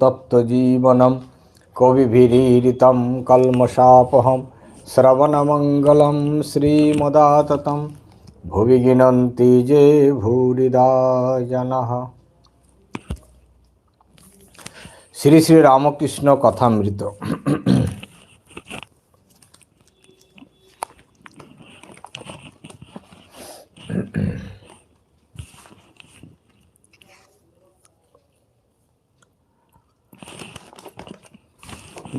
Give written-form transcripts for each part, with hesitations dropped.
तत्त्वजीवनं कविभिरीडितं कल्मषापहं श्रवणमङ्गलं श्रीमदाततं भुवि गिनन्ति ये भूरिदा जनः। শ্রী শ্রী রামকৃষ্ণ কথামৃত।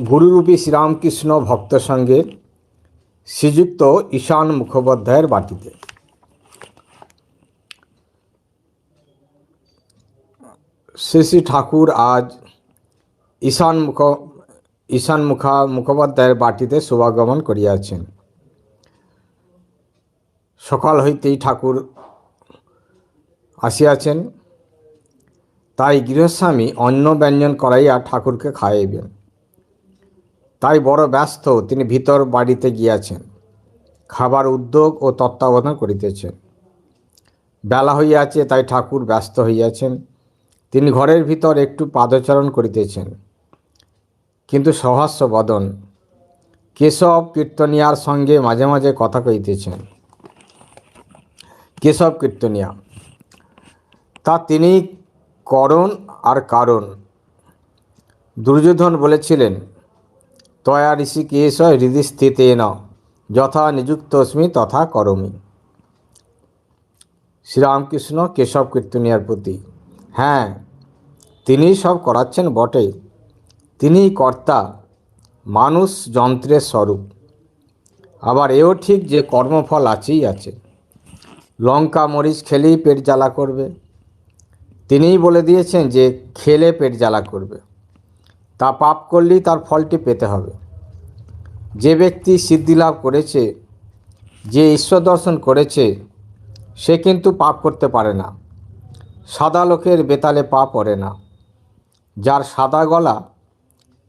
গুরুরূপী শ্রীরামকৃষ্ণ ভক্ত সঙ্গে শ্রীযুক্ত ঈশান মুখোপাধ্যায়ের বাটিতে। শ্রী শ্রী ঠাকুর আজ ঈশান মুখোপাধ্যায়ের বাটিতে শুভাগমন করিয়াছেন। সকাল হইতেই ঠাকুর আসিয়াছেন, তাই গৃহস্বামী অন্ন ব্যঞ্জন করাইয়া ঠাকুরকে খাওয়াইবেন। তাই বড় ব্যস্ত তিনি ভিতর বাড়িতে গিয়াছেন, খাবার উদ্যোগ ও তত্ত্বাবধান করিতেছেন। বেলা হইয়াছে, তাই ঠাকুর ব্যস্ত হইয়াছেন। তিনি ঘরের ভিতর একটু পাদচারণ করিতেছেন, কিন্তু সহাস্য বদন। কেশব কীর্তনিয়ার সঙ্গে মাঝে মাঝে কথা কইতেছেন। কেশব কীর্তনিয়া তা তিনি করণ আর কারণ। দুর্যোধন বলেছিলেন, তয়া ঋষিকেশ হৃদি স্থিতেন যথা নিযুক্তস্মি তথা করমি। শ্রীরামকৃষ্ণ কেশব কীর্তনিয়ার প্রতি। হ্যাঁ, তিনিই সব করাচ্ছেন বটে। তিনিই কর্তা, মানুষ যন্ত্রের স্বরূপ। আবার এও ঠিক যে কর্মফল আছেই আছে। লঙ্কা মরিচ খেলেই পেট জ্বালা করবে। তিনিই বলে দিয়েছেন যে খেলে পেট জ্বালা করবে, তা পাপ করলেই তার ফলটি পেতে হবে। যে ব্যক্তি সিদ্ধিলাভ করেছে, যে ঈশ্বর দর্শন করেছে, সে কিন্তু পাপ করতে পারে না। সাদা লোকের বেতালে পা পড়ে না। যার সাদা গলা,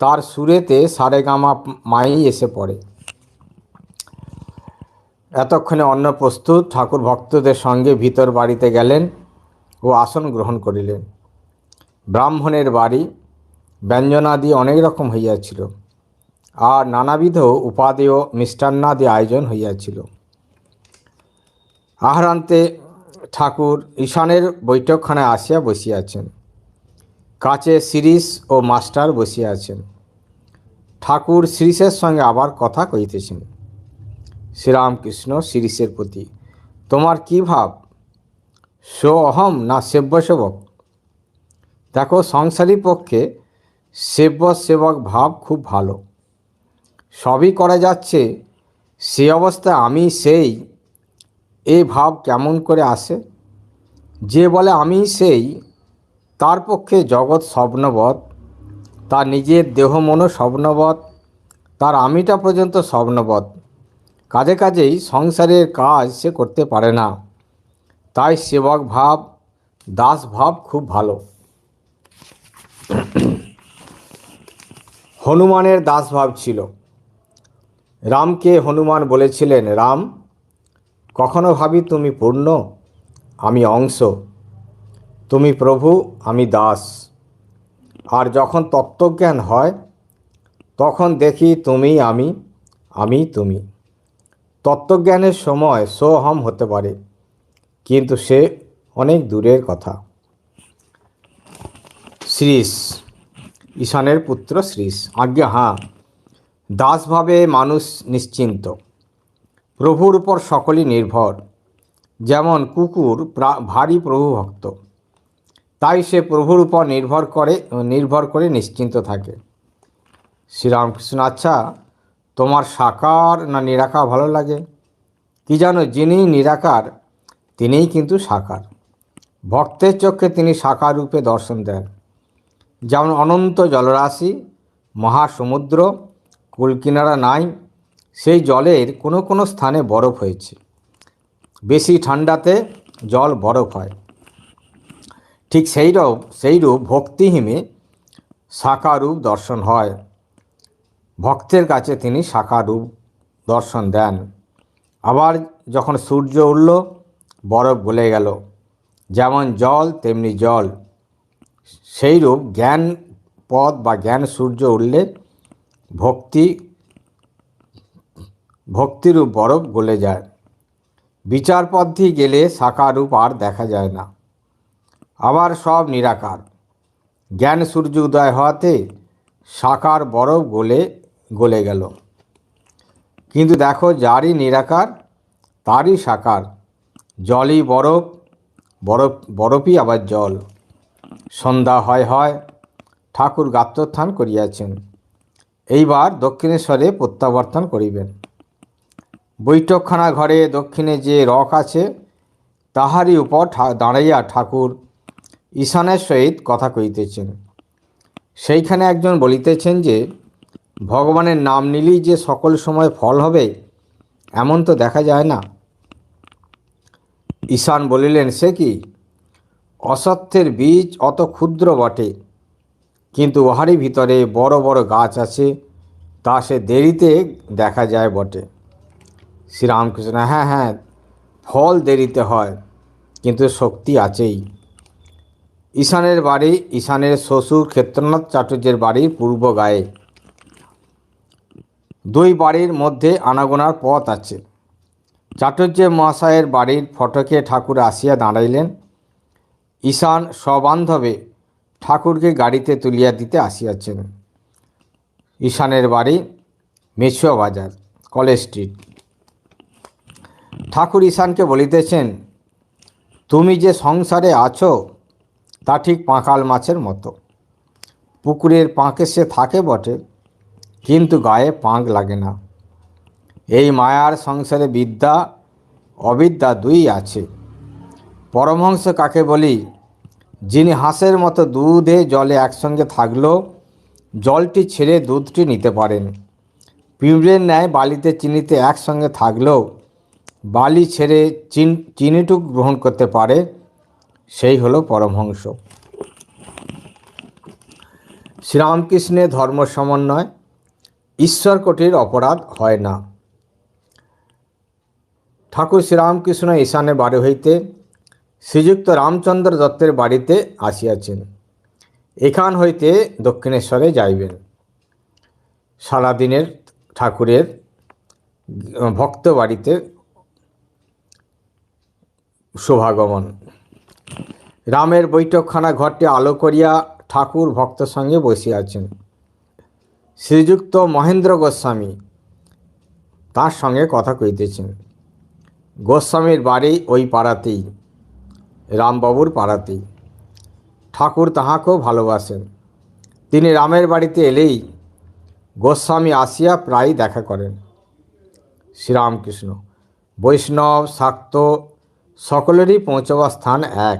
তার সুরেতে সারেগামা মাই এসে পড়ে। এতক্ষণে অন্ন প্রস্তুত। ঠাকুর ভক্তদের সঙ্গে ভিতর বাড়িতে গেলেন ও আসন গ্রহণ করিলেন। ব্রাহ্মণের বাড়ি, ব্যঞ্জনাদি অনেক রকম হইয়াছিল, আর নানাবিধ উপাদেয় মিষ্টান্নাদি আয়োজন হইয়াছিল। আহারান্তে ঠাকুর ঈশানের বৈঠকখানায় আসিয়া বসিয়াছেন। কাছে শিরিষ ও মাস্টার বসিয়া আছেন। ঠাকুর শিরিষের সঙ্গে আবার কথা কইতেছেন। শ্রীরামকৃষ্ণ শিরিষের প্রতি, তোমার কি ভাব, সো অহম না সেব্য সেবক? দেখো, সংসারী পক্ষে সেব্য সেবক ভাব খুব ভালো। সবই করা যাচ্ছে, সে অবস্থায় আমি সেই, এই ভাব কেমন করে আসে? যে বলে আমি সেই, তার পক্ষে জগৎ স্বপ্নবৎ, তার নিজের দেহ মনও স্বপ্নবৎ, তার আমিটা পর্যন্ত স্বপ্নবৎ। কাজে কাজেই সংসারের কাজ সে করতে পারে না। তাই সেবক ভাব, দাস ভাব খুব ভালো। হনুমানের দাস ভাব ছিল। রামকে হনুমান বলেছিলেন, রাম, কখনো ভাবি তুমি পূর্ণ, আমি অংশ, তুমি প্রভু, আমি দাস। আর যখন তত্ত্বজ্ঞান হয়, তখন দেখি তুমি আমি, আমি তুমি। তত্ত্বজ্ঞানের সময় সোহম হতে পারে, কিন্তু সে অনেক দূরের কথা। শ্রীশ, ঈশানের পুত্র শ্রীশ। আজ্ঞা হ্যাঁ, দাসভাবে মানুষ নিশ্চিন্ত, প্রভুর উপর সকলই নির্ভর। যেমন কুকুর ভারী প্রভুভক্ত, তাই সে প্রভুর উপর নির্ভর করে নিশ্চিন্ত থাকে। শ্রীরামকৃষ্ণ, আচ্ছা, তোমার সাকার না নিরাকার ভালো লাগে? কি জানো, যিনি নিরাকার তিনিই কিন্তু সাকার। ভক্তের চোখে তিনি সাকার রূপে দর্শন দেন। যেমন অনন্ত জলরাশি, মহাসমুদ্র, কুলকিনারা নাই, সেই জলের কোনো কোনো স্থানে বরফ হয়েছে। বেশি ঠান্ডাতে জল বরফ হয়। ঠিক সেইরূপ ভক্তিহীনে সাকার রূপ দর্শন হয়। ভক্তের কাছে তিনি সাকার রূপ দর্শন দেন। আবার যখন সূর্য উঠল, বরফ গলে গেল। যেমন জল তেমনি জল। সেইরূপ জ্ঞান পদ বা জ্ঞান সূর্য উঠলে ভক্তিরূপ বরফ গলে যায়। বিচার পথে গেলে সাকার রূপ আর দেখা যায় না, আবার সব নিরাকার। জ্ঞান সূর্য উদয় হওয়াতে সাকার বরফ গলে গেল। কিন্তু দেখো, যারই নিরাকার তারই সাকার। জলই বরফ, বরফই আবার জল। সন্ধ্যা হয় ঠাকুর গাত্রোত্থান করিয়াছেন, এইবার দক্ষিণেশ্বরে প্রত্যাবর্তন করিবেন। বৈঠকখানা ঘরে দক্ষিণে যে রক আছে তাহারই উপর দাঁড়াইয়া ঠাকুর ঈশানের সহিত কথা কহিতেছেন। সেইখানে একজন বলিতেছেন যে ভগবানের নাম নিলেই যে সকল সময় ফল হবে এমন তো দেখা যায় না। ঈশান বলিলেন, সে কি? অসত্যের বীজ অত ক্ষুদ্র বটে, কিন্তু উহারই ভিতরে বড় বড় গাছ আছে, তা সে দেরিতে দেখা যায় বটে। শ্রীরামকৃষ্ণ, হ্যাঁ, ফল দেরিতে হয়, কিন্তু শক্তি আছেই। ঈশানের শ্বশুর ক্ষেত্রনাথ চাটুর্যের বাড়ির পূর্ব গায়ে। দুই বাড়ির মধ্যে আনাগোনার পথ আছে। চাটুর্য মহাশয়ের বাড়ির ফটকে ঠাকুর আসিয়া দাঁড়াইলেন। ঈশান সবান্ধবে ঠাকুরকে গাড়িতে তুলিয়া দিতে আসিয়াছেন। ঈশানের বাড়ি মেছুয়া বাজার, কলেজ স্ট্রিট। ঠাকুর ঈশানকে বলিতেছেন, তুমি যে সংসারে আছো তা ঠিক পাঁকাল মাছের মতো। পুকুরের পাঁকে সে থাকে বটে, কিন্তু গায়ে পাঁক লাগে না। এই মায়ার সংসারে বিদ্যা অবিদ্যা দুই আছে। পরমহংস কাকে বলি? যিনি হাঁসের মতো দুধে জলে একসঙ্গে থাকলেও জলটি ছেড়ে দুধটি নিতে পারেন, পিঁপড়ের ন্যায় বালিতে চিনিতে একসঙ্গে থাকলেও বালি ছেড়ে চিনিটুক গ্রহণ করতে পারে, সেই হলো পরমহংস। শ্রীরামকৃষ্ণের ধর্ম সমন্বয়, ঈশ্বর কোটির অপরাধ হয় না। ঠাকুর শ্রীরামকৃষ্ণ ঈশানের বাড়ি হইতে শ্রীযুক্ত রামচন্দ্র দত্তের বাড়িতে আসিয়াছেন। এখান হইতে দক্ষিণেশ্বরে যাইবেন। সারাদিনের ঠাকুরের ভক্ত বাড়িতে শুভাগমন। রামের বৈঠকখানা ঘরটি আলো করিয়া ঠাকুর ভক্ত সঙ্গে বসিয়াছেন। শ্রীযুক্ত মহেন্দ্র গোস্বামী তার সঙ্গে কথা কইতেছেন। গোস্বামীর বাড়ি ওই পাড়াতেই, রামবাবুর পাড়াতেই। ঠাকুর তাহাকেও ভালোবাসেন। তিনি রামের বাড়িতে এলেই গোস্বামী আসিয়া প্রায় দেখা করেন। শ্রীরামকৃষ্ণ, বৈষ্ণব শাক্ত সকলেরই পৌঁছবার স্থান এক,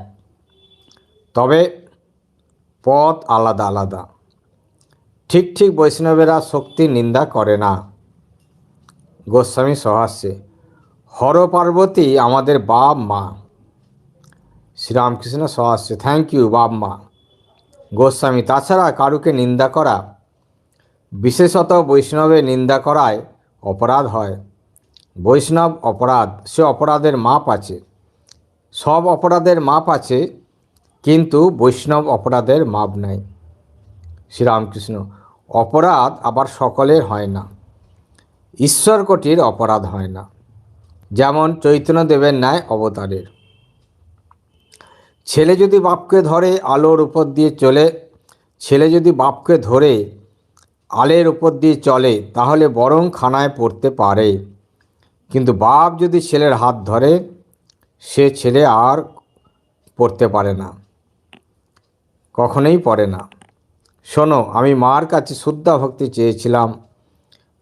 তবে পথ আলাদা আলাদা। ঠিক বৈষ্ণবেরা শক্তির নিন্দা করে না। গোস্বামী সহাস্যে, হর পার্বতী আমাদের বাপ মা। শ্রীরামকৃষ্ণ সহাস্যে, থ্যাংক ইউ বাপ মা। গোস্বামী, তাছাড়া কারুকে নিন্দা করা, বিশেষত বৈষ্ণবের নিন্দা করায় অপরাধ হয়। বৈষ্ণব অপরাধ, সে অপরাধের মাপ আছে। সব অপরাধের মাপ আছে, কিন্তু বৈষ্ণব অপরাধের মাপ নাই। শ্রীরামকৃষ্ণ, অপরাধ আবার সকলের হয় না। ঈশ্বর কোটির অপরাধ হয় না, যেমন চৈতন্যদেবের ন্যায় অবতারের। ছেলে যদি বাপকে ধরে আলোর উপর দিয়ে আলের উপর দিয়ে চলে তাহলে বরং খানায় পড়তে পারে, কিন্তু বাপ যদি ছেলের হাত ধরে সে ছেলে আর পড়তে পারে না, কখনোই পড়ে না। শোনো, আমি মার কাছে শুদ্ধা ভক্তি চেয়েছিলাম।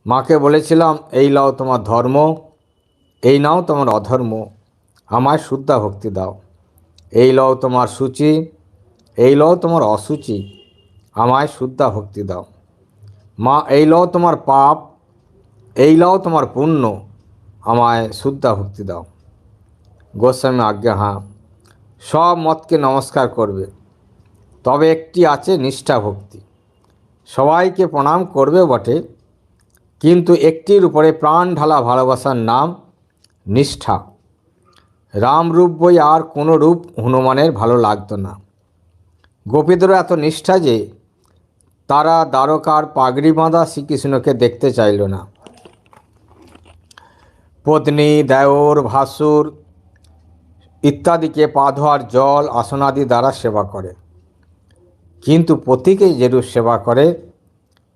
মাকে বলেছিলাম, এই নাও তোমার ধর্ম, এই নাও তোমার অধর্ম, আমায় শুদ্ধা ভক্তি দাও। এই লও তোমার সূচি, এই লও তোমার অসুচি, আমায় শুদ্ধা ভক্তি দাও। মা, এই লও তোমার পাপ, এই লও তোমার পুণ্য, আমায় শুদ্ধা ভক্তি দাও। গোস্বামী, আজ্ঞা হ্যাঁ। সব মতকে নমস্কার করবে, তবে একটি আছে নিষ্ঠা ভক্তি। সবাইকে প্রণাম করবে বটে, কিন্তু একটির উপরে প্রাণ ঢালা ভালোবাসার নাম নিষ্ঠা। রামরূপ বই আর কোনো রূপ হনুমানের ভালো লাগতো না। গোপীদেরও এত নিষ্ঠা যে তারা দ্বারকার পাগড়ি বাঁধা শ্রীকৃষ্ণকে দেখতে চাইল না। পত্নী, দেওর, ভাসুর ইত্যাদিকে পা ধোয়ার জল, আসনাদি দ্বারা সেবা করে, কিন্তু পতিকে যেরূপ সেবা করে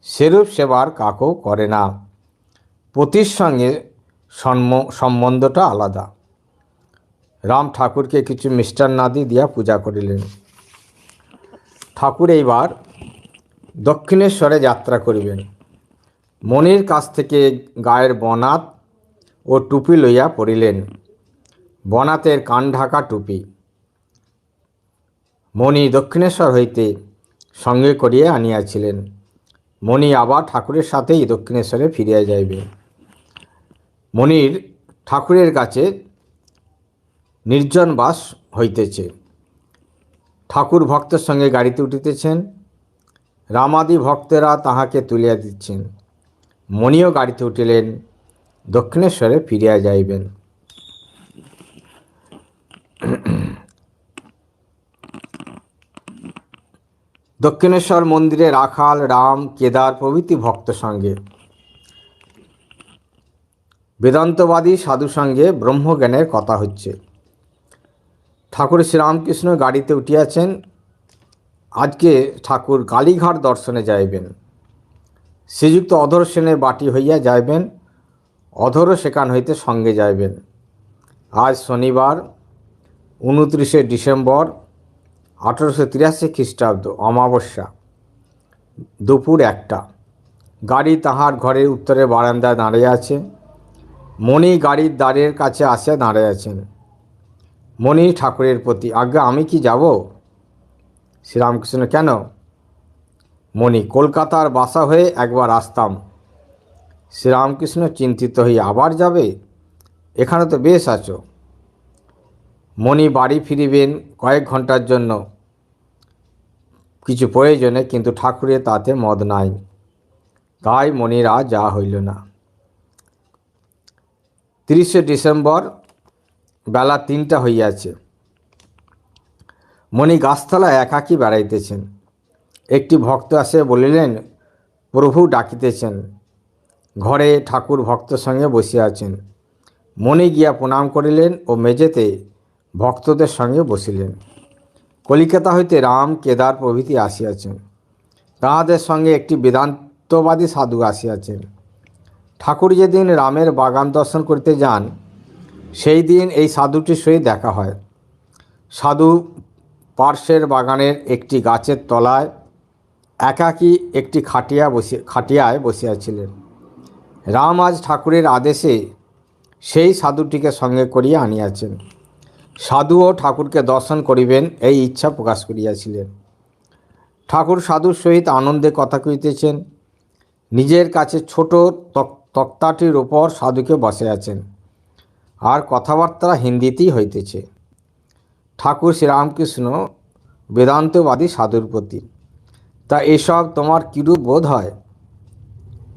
সেরূপ সেবার কাকেও করে না। পতির সঙ্গে সম্বন্ধটা আলাদা। রাম ঠাকুরকে কিছু মিষ্টান্নাদি দিয়া পূজা করিলেন। ঠাকুর এইবার দক্ষিণেশ্বরে যাত্রা করিবেন। মণির কাছ থেকে গায়ের বনাত ও টুপি লইয়া পড়িলেন। বনাতের কান ঢাকা টুপি মণি দক্ষিণেশ্বর হইতে সঙ্গে করিয়া আনিয়াছিলেন। মণি আবার ঠাকুরের সাথেই দক্ষিণেশ্বরে ফিরিয়া যাইবে। মণির ঠাকুরের কাছে নির্জন বাস হইতেছে। ঠাকুর ভক্তের সঙ্গে গাড়িতে উঠিতেছেন। রামাদি ভক্তেরা তাহাকে তুলিয়া দিচ্ছেন। মণিও গাড়িতে উঠিলেন, দক্ষিণেশ্বরে ফিরিয়া যাইবেন। দক্ষিণেশ্বর মন্দিরে রাখাল, রাম, কেদার প্রভৃতি ভক্ত সঙ্গে বেদান্তবাদী সাধু সঙ্গে ব্রহ্মজ্ঞানের কথা হচ্ছে। ঠাকুর শ্রীরামকৃষ্ণ গাড়িতে উঠিয়াছেন। আজকে ঠাকুর কালীঘাট দর্শনে যাইবেন। শ্রীযুক্ত অধর সেনের বাটি হইয়া যাইবেন। অধরও সেখান হইতে সঙ্গে যাইবেন। আজ শনিবার 29শে ডিসেম্বর 1883 খ্রিস্টাব্দ, অমাবস্যা, দুপুর 1টা। গাড়ি তাহার ঘরের উত্তরের বারান্দায় দাঁড়িয়ে আছে। মণি গাড়ির দ্বারের কাছে আসিয়া দাঁড়িয়ে আছেন। মণি ঠাকুরের প্রতি, আজ্ঞা আমি কি যাব? শ্রীরামকৃষ্ণ, কেন? মণি, কলকাতার বাসা হয়ে একবার আসতাম। শ্রীরামকৃষ্ণ চিন্তিত হয়ে, আবার যাবে? এখানে তো বেশ আছো। মণি বাড়ি ফিরিবেন কয়েক ঘন্টার জন্য কিছু প্রয়োজনে, কিন্তু ঠাকুরের তাতে মত নাই। তাই মণির আজ যাওয়া হইল না। 30শে ডিসেম্বর বেলা 3টা হইয়াছে। মণি গাছতলায় একাকী বেড়াইতেছেন। একটি ভক্ত আসে বলিলেন, প্রভু ডাকিতেছেন। ঘরে ঠাকুর ভক্ত সঙ্গে বসিয়া আছেন। মণি গিয়া প্রণাম করিলেন ও মেঝেতে ভক্তদের সঙ্গে বসিলেন। কলিকাতা হইতে রাম, কেদার প্রভৃতি আসিয়াছেন। তাহাদের সঙ্গে একটি বেদান্তবাদী সাধু আসিয়াছেন। ঠাকুর যেদিন রামের বাগান দর্শন করিতে যান, সেই দিন এই সাধুটির সহিত দেখা হয়। সাধু পার্শ্বের বাগানের একটি গাছের তলায় একাকী একটি খাটিয়ায় বসিয়াছিলেন। রাম আজ ঠাকুরের আদেশে সেই সাধুটিকে সঙ্গে করিয়া আনিয়াছেন। সাধুও ঠাকুরকে দর্শন করিবেন এই ইচ্ছা প্রকাশ করিয়াছিলেন। ঠাকুর সাধুর সহিত আনন্দে কথা কইতেছেন। নিজের কাছে ছোট তক্তাটির ওপর সাধুকে বসে আছেন, আর কথাবার্তা হিন্দিতেই হইতেছে। ঠাকুর শ্রীরামকৃষ্ণ বেদান্তবাদী সাধুর প্রতি, তা এসব তোমার কিরূপ বোধ হয়?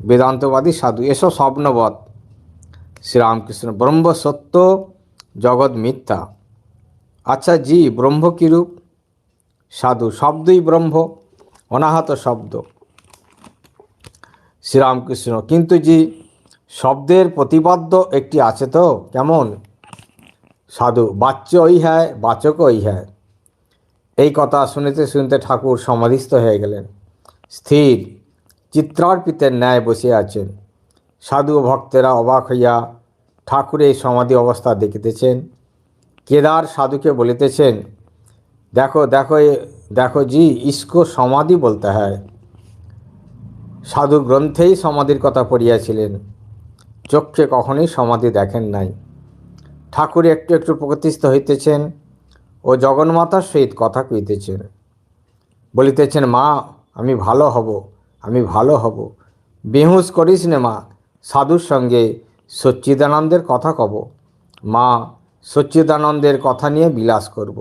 বেদান্তবাদী সাধু, এসব স্বপ্নবৎ। শ্রীরামকৃষ্ণ, ব্রহ্ম সত্য, জগৎ মিথ্যা। আচ্ছা জি, ব্রহ্ম কিরূপ? সাধু, শব্দই ব্রহ্ম, অনাহত শব্দ। শ্রীরামকৃষ্ণ, কিন্তু জি, শব্দের প্রতিপাদ্য একটি আছে তো, কেমন? সাধু, বাচ্য ওই হ্যায়, বাচক ওই হ্যায়। এই কথা শুনিতে শুনিতে ঠাকুর সমাধিস্থ হয়ে গেলেন। স্থির চিত্রার্পিতের ন্যায় বসে আছেন। সাধু ও ভক্তেরা অবাক হইয়া ঠাকুরের সমাধি অবস্থা দেখিতেছেন। কেদার সাধুকে বলিতেছেন, দেখো দেখো দেখো জি, ইসকো সমাধি বলতে হয়। সাধু গ্রন্থেই সমাধির কথা পড়িয়াছিলেন, চক্ষে কখনোই সমাধি দেখেন নাই। ঠাকুর একটু একটু প্রকৃতিস্থ হইতেছেন ও জগন্মাতার সহিত কথা কইতেছেন। বলিতেছেন, মা আমি ভালো হব, আমি ভালো হব, বেহুশ করিস নে মা, সাধুর সঙ্গে সচ্চিদানন্দের কথা কব, মা সচ্চিদানন্দের কথা নিয়ে বিলাস করব।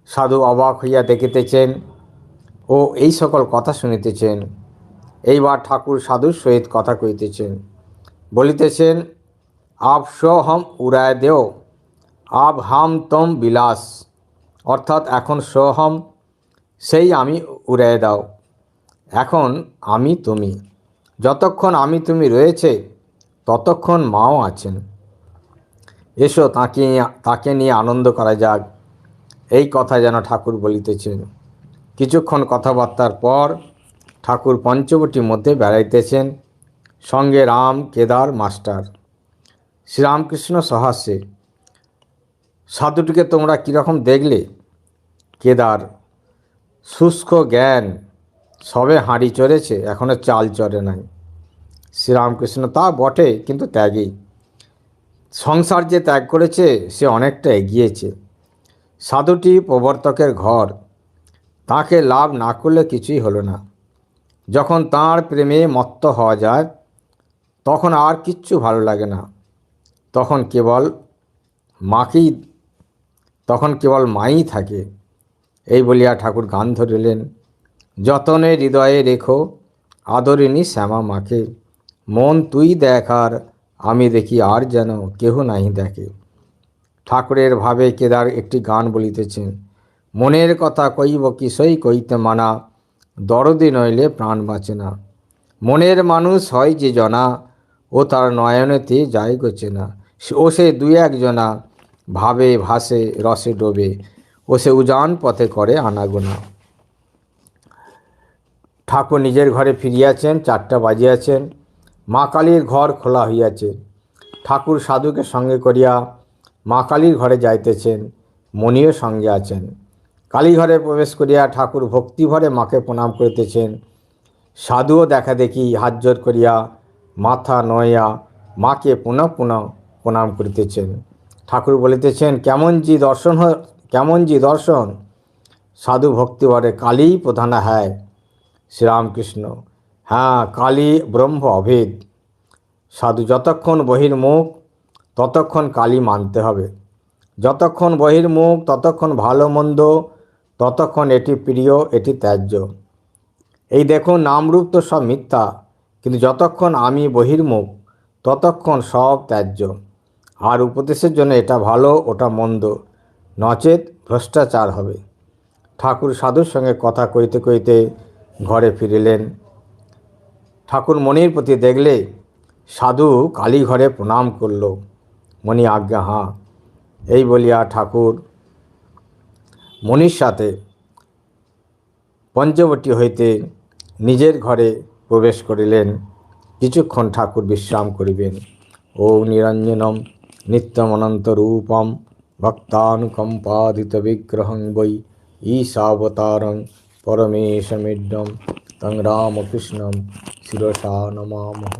সাধু অবাক হইয়া দেখিতেছেন ও এই সকল কথা শুনিতেছেন। এইবার ঠাকুর সাধুর সহিত কথা কইতেছেন। বলিতেছেন, আপ সোহম উড়ায় দেও, আব হাম তম বিলাস, অর্থাৎ এখন সোহম, সেই আমি উড়ায় দাও। এখন আমি তুমি, যতক্ষণ আমি তুমি রয়েছে ততক্ষণ মাও আছেন। এসো তাকে নিয়ে আনন্দ করা যাক, এই কথা যেন ঠাকুর বলিতেছেন। কিছুক্ষণ কথাবার্তার পর ঠাকুর পঞ্চবটির মধ্যে বেড়াইতেছেন, সঙ্গে রাম, কেদার, মাস্টার। শ্রীরামকৃষ্ণ সহাস্যে, সাধুটিকে তোমরা কীরকম দেখলে? কেদার, শুষ্ক জ্ঞান, সবে হাঁড়ি চড়েছে, এখনও চাল চড়ে নাই। শ্রীরামকৃষ্ণ, তা বটে, কিন্তু ত্যাগী। সংসার যে ত্যাগ করেছে সে অনেকটা এগিয়েছে। সাধুটি প্রবর্তকের ঘর, তাকে লাভ না করলে কিছুই হলো না। যখন তাঁর প্রেমে মত্ত হওয়া যায় তখন আর কিচ্ছু ভালো লাগে না, তখন কেবল মাই থাকে। এই বলিয়া ঠাকুর গান ধরিলেন, যতনে হৃদয়ে রেখো আদরিণী শ্যামা মাকে, মন তুই দেখ আর আমি দেখি আর যেন কেহ নাহি দেখে। ঠাকুরের ভাবে কেদার একটি গান বলিতেছেন, মনের কথা কইব কিসই কইতে মানা, দরদি নইলে প্রাণ বাঁচে না। মনের মানুষ হয় যে জনা, ও তার নয়নেতে যায় গোছে না। ও সে দুই একজনা ভাবে ভাসে রসে ডোবে, ও সে উজান পথে করে আনাগোনা। ঠাকুর নিজের ঘরে ফিরিয়াছেন, 4টা বাজিয়াছেন। মা কালীর ঘর খোলা হইয়াছে। ঠাকুর সাধুকে সঙ্গে করিয়া মা কালীর ঘরে যাইতেছেন, মণিও সঙ্গে আছেন। কালীঘরে প্রবেশ করিয়া ঠাকুর ভক্তিভরে মাকে প্রণাম করিতেছেন। সাধুও দেখা দেখি হাত জোর করিয়া মাথা নয়া মাকে পুনঃ পুনঃ প্রণাম করিতেছেন। ঠাকুর বলিতেছেন, কেমন জি দর্শন? সাধু ভক্তিভরে, কালী প্রধানা হ্যায়। শ্রীরামকৃষ্ণ, হ্যাঁ, কালী ব্রহ্ম অভেদ। সাধু, যতক্ষণ বহির্মুখ ততক্ষণ কালী মানতে হবে। যতক্ষণ বহির্মুখ ততক্ষণ ভালো মন্দ, ততক্ষণ এটি প্রিয় এটি ত্যায্য। এই দেখুন, নামরূপ তো সব মিথ্যা, কিন্তু যতক্ষণ আমি বহির্মুখ ততক্ষণ সব ত্যায্য। আর উপদেশের জন্য এটা ভালো ওটা মন্দ, নচেত ভ্রষ্টাচার হবে। ঠাকুর সাধুর সঙ্গে কথা কইতে কইতে ঘরে ফিরিলেন। ঠাকুর মণির প্রতি দেখলে সাধু কালীঘরে প্রণাম করল। মণি, আজ্ঞা হাঁ। এই বলিয়া ঠাকুর মণির সাথে পঞ্চবটী হইতে নিজের ঘরে প্রবেশ করিলেন। কিছুক্ষণ ঠাকুর বিশ্রাম করিবেন। ওম নিরঞ্জনম নিত্যমনন্তরূপম ভক্তানুকম্পাদিত বিগ্রহং বৈ ঈশাবতারং পরমেশমিড্ডম তং রামকৃষ্ণম শিরসা নমামহ।